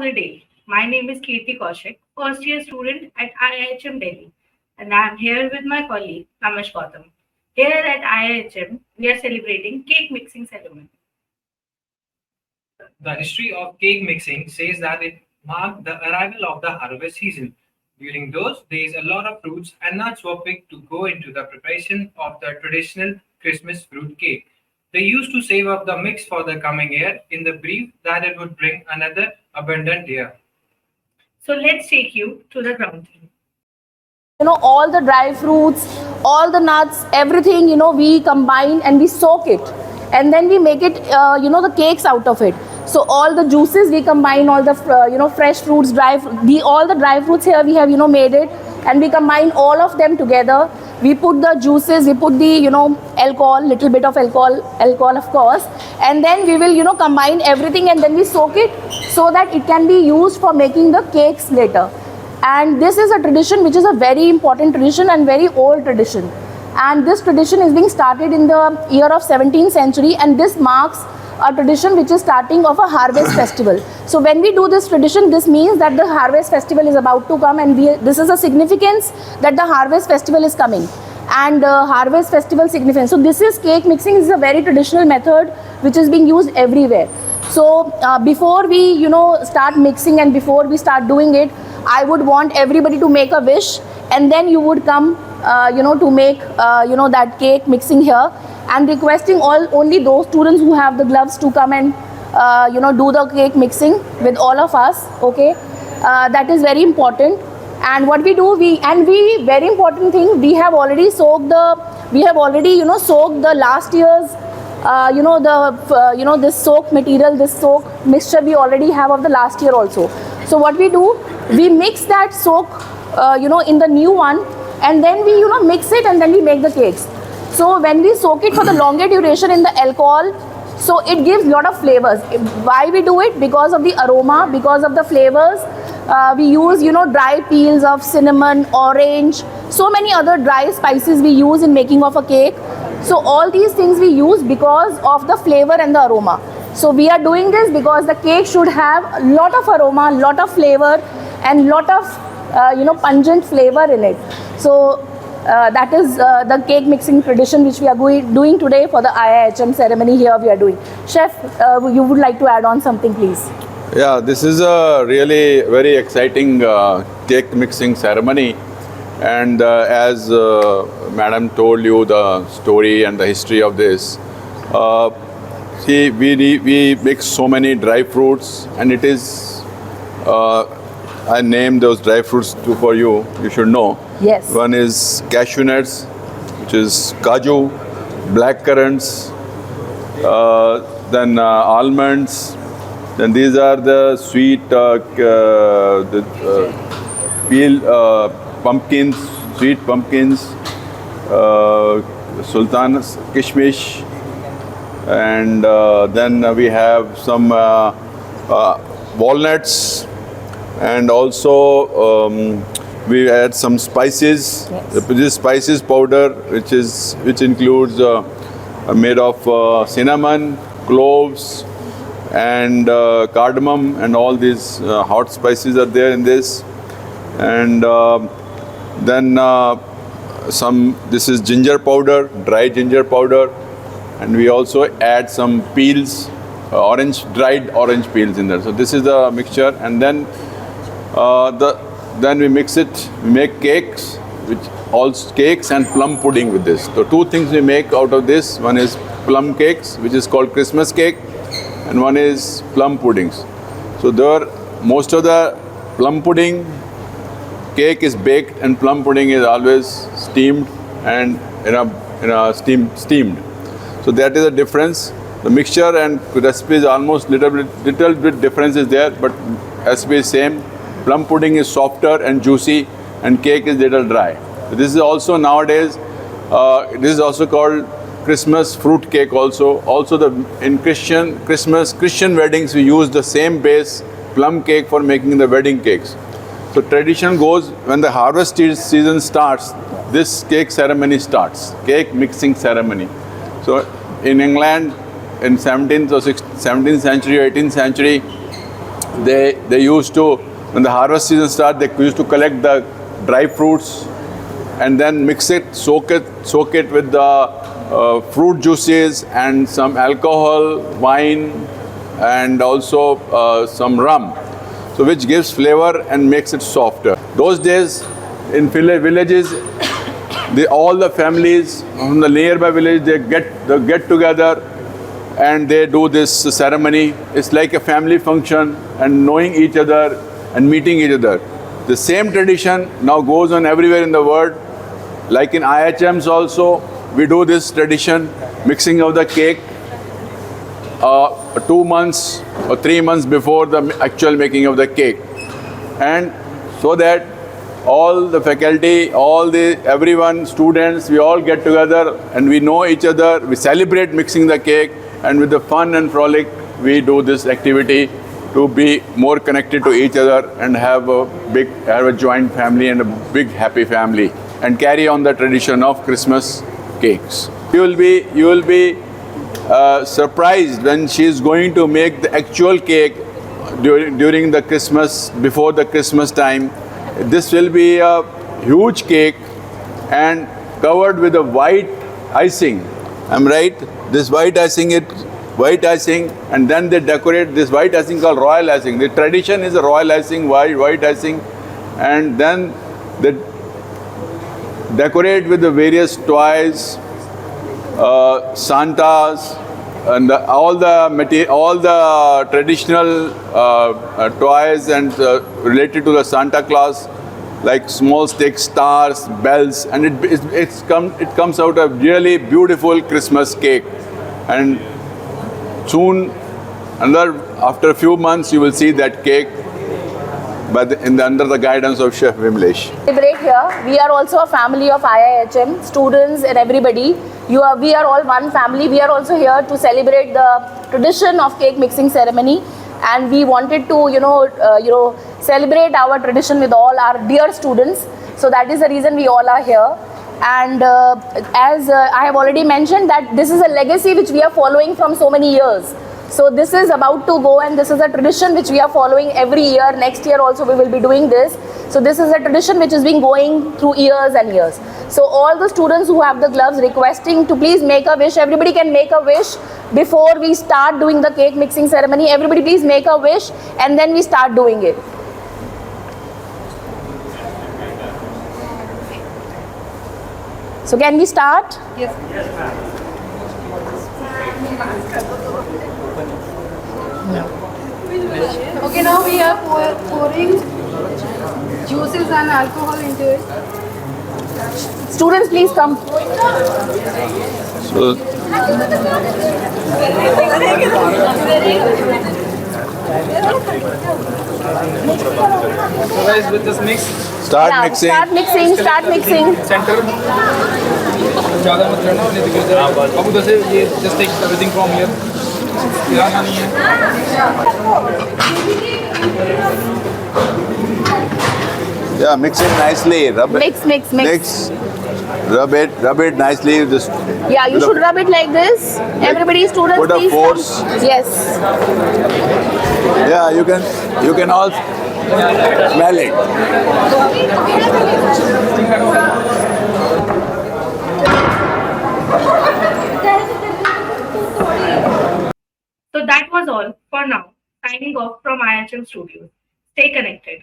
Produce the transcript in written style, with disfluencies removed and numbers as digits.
the day. My name is Kirti Kaushik, first year student at IIHM Delhi, and I am here with my colleague Ramesh Gautam. Here at IIHM, we are celebrating cake mixing ceremony. The history of cake mixing says that it marked the arrival of the harvest season. During those days, a lot of fruits and nuts were picked to go into the preparation of the traditional Christmas fruit cake. They used to save up the mix for the coming year in the belief that it would bring another abundant year. So let's take you to the ground floor. All the dry fruits, all the nuts, everything, we combine and we soak it, and then we make it, the cakes out of it. So all the juices we combine, all the fresh fruits, all the dry fruits here we have made it, and we combine all of them together. We put the juices, we put the alcohol, little bit of alcohol of course, and then we will combine everything, and then we soak it so that it can be used for making the cakes later. And this is a tradition which is a very important tradition and very old tradition. And this tradition is being started in the year of 17th century, and this marks a tradition which is starting of a harvest festival. So when we do this tradition, this means that the harvest festival is about to come, and this is a significance that the harvest festival is coming. And harvest festival significance. So this is cake mixing. This is a very traditional method which is being used everywhere. So before we start mixing and before we start doing it, I would want everybody to make a wish, and then you would come to make that cake mixing here. I'm requesting only those students who have the gloves to come and do the cake mixing with all of us. Okay, that is very important. And what we do, very important thing, we have already soaked the last year's this soak material, this soak mixture we already have of the last year also. So what we do, we mix that soak in the new one, and then we mix it, and then we make the cakes. So when we soak it for the longer duration in the alcohol, so it gives lot of flavors. Why we do it? Because of the aroma, because of the flavors. We use dry peels of cinnamon, orange, so many other dry spices we use in making of a cake. So all these things we use because of the flavor and the aroma. So we are doing this because the cake should have a lot of aroma, lot of flavor, and lot of pungent flavor in it. So that is the cake mixing tradition which we are doing today for the IIHM ceremony here we are doing. Chef, you would like to add on something, please? Yeah, this is a really very exciting cake mixing ceremony, and as Madam told you the story and the history of this. See, we mix so many dry fruits, and it is I named those dry fruits for you. You should know. Yes. One is cashew nuts, which is kaju, black currants, then almonds. Then these are the sweet peel pumpkins, sweet pumpkins, sultan kishmish, and then we have some walnuts, and also we add some spices. Yes. This spices powder, which includes made of cinnamon, cloves, and cardamom, and all these hot spices are there in this. And then this is ginger powder, dry ginger powder, and we also add some peels, dried orange peels in there. So this is the mixture, and then then we mix it. We make cakes, cakes and plum pudding with this. So two things we make out of this. One is plum cakes, which is called Christmas cake, and one is plum puddings. So most of the plum pudding cake is baked, and plum pudding is always steamed and steamed. So that is the difference. The mixture and recipe is almost little bit difference is there, but recipe is same. Plum pudding is softer and juicy, and cake is little dry. So this is also nowadays. This is also called Christmas fruit cake also. Also in Christian weddings, we use the same base plum cake for making the wedding cakes. So tradition goes, when the harvest season starts, this cake ceremony starts, cake mixing ceremony. So in England, in 17th century, 18th century, They used to, when the harvest season starts, they used to collect the dry fruits and then mix it, soak it with the fruit juices and some alcohol, wine, and also some rum, so which gives flavor and makes it softer. Those days in villages, all the families from the nearby village, they get together and they do this ceremony. It's like a family function and knowing each other and meeting each other. The same tradition now goes on everywhere in the world. Like in IHMs also, we do this tradition, mixing of the cake 2 months or 3 months before the actual making of the cake. And so that all the faculty, everyone, students, we all get together and we know each other, we celebrate mixing the cake, and with the fun and frolic, we do this activity to be more connected to each other and have a joint family and a big happy family, and carry on the tradition of Christmas cakes. You will be surprised when she is going to make the actual cake during the Christmas, before the Christmas time. This will be a huge cake and covered with a white icing. I'm right? This white icing, and then they decorate this white icing called royal icing. The tradition is a royal icing, white icing, and then they decorate with the various toys, Santas, and all the traditional toys and related to the Santa Claus, like small sticks, stars, bells, and it comes out a really beautiful Christmas cake. And soon, after a few months, you will see that cake, but under the guidance of Chef Vimlesh. Celebrate here. We are also a family of IIHM, students and everybody. We are all one family. We are also here to celebrate the tradition of cake mixing ceremony, and we wanted to celebrate our tradition with all our dear students. So that is the reason we all are here. And as I have already mentioned, that this is a legacy which we are following from so many years. So this is about to go, and this is a tradition which we are following every year. Next year also we will be doing this. So this is a tradition which has been going through years and years. So all the students who have the gloves, requesting to please make a wish. Everybody can make a wish before we start doing the cake mixing ceremony. Everybody please make a wish, and then we start doing it. So can we start? Yes. Okay, now we are pouring juices and alcohol into it. Students, please come. So, So guys, with this mix, start mixing. Start mixing. center ज़्यादा मत करना, नहीं तो गिर जाएगा। अब उधर से ये just take everything from here, हिलाना नहीं है। Yeah, mix it nicely. Rub it. Mix. Rub it nicely. Just Yeah, you should rub it like this. Everybody, students, put a please force. come. Yes. Yeah, you can all smell it. So that was all for now. Signing off from IHM Studios. Stay connected.